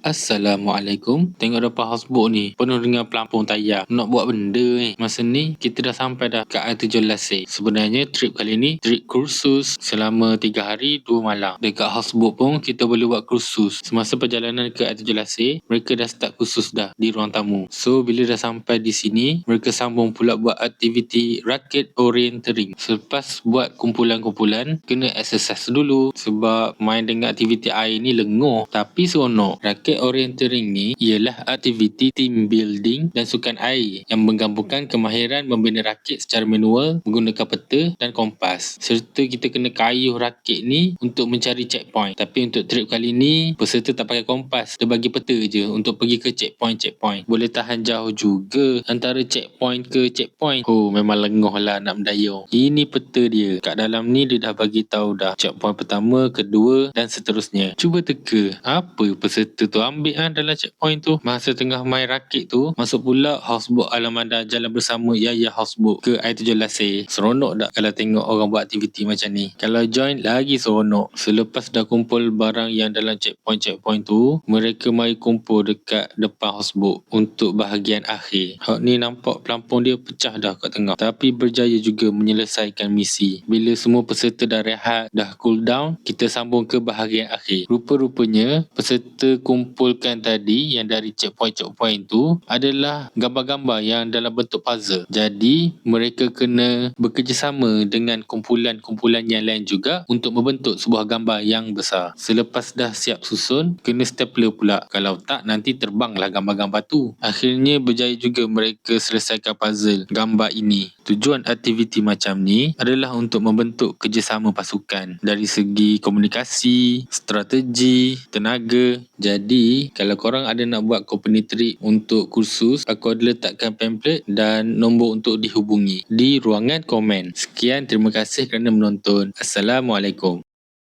Assalamualaikum. Tengok depan houseboat ni penuh dengan pelampung tayar. Nak buat benda ni. Masa ni kita dah sampai dah ke Air Terjun Laseh. Sebenarnya trip kali ni trip kursus selama 3 hari 2 malam. Dekat houseboat pun kita boleh buat kursus. Semasa perjalanan ke Air Terjun Laseh, mereka dah start kursus dah di ruang tamu. So bila dah sampai di sini, mereka sambung pula buat aktiviti raket orienteering. Selepas buat kumpulan-kumpulan, kena exercise dulu sebab main dengan aktiviti air ni lenguh tapi seronok. Raket orienteering ni ialah aktiviti team building dan sukan air yang menggabungkan kemahiran membina rakit secara manual menggunakan peta dan kompas. Serta kita kena kayuh rakit ni untuk mencari checkpoint. Tapi untuk trip kali ni, peserta tak pakai kompas. Dia bagi peta je untuk pergi ke checkpoint-checkpoint. Boleh tahan jauh juga antara checkpoint ke checkpoint. Oh, memang lenguh lah nak mendayung. Ini peta dia. Kat dalam ni dia dah bagi tahu dah checkpoint pertama, kedua dan seterusnya. Cuba teka, apa peserta tu ambil dalam checkpoint tu. Masa tengah main rakit tu, masuk pula houseboat Alamanda jalan bersama Yaya Houseboat ke Air Terjun Laseh. Seronok tak kalau tengok orang buat aktiviti macam ni? Kalau join lagi seronok. Selepas dah kumpul barang yang dalam checkpoint-checkpoint tu, mereka mari kumpul dekat depan houseboat untuk bahagian akhir. Hak ni nampak pelampung dia pecah dah kat tengah, tapi berjaya juga menyelesaikan misi. Bila semua peserta dah rehat, dah cool down, kita sambung ke bahagian akhir. Rupa-rupanya peserta kumpulkan tadi yang dari checkpoint-checkpoint tu adalah gambar-gambar yang dalam bentuk puzzle. Jadi mereka kena bekerjasama dengan kumpulan-kumpulan yang lain juga untuk membentuk sebuah gambar yang besar. Selepas dah siap susun, kena stapler pula. Kalau tak, nanti terbanglah gambar-gambar tu. Akhirnya berjaya juga mereka selesaikan puzzle gambar ini. Tujuan aktiviti macam ni adalah untuk membentuk kerjasama pasukan dari segi komunikasi, strategi, tenaga. Jadi kalau korang ada nak buat company trip untuk kursus, aku ada letakkan pamphlet dan nombor untuk dihubungi di ruangan komen. Sekian, terima kasih kerana menonton. Assalamualaikum.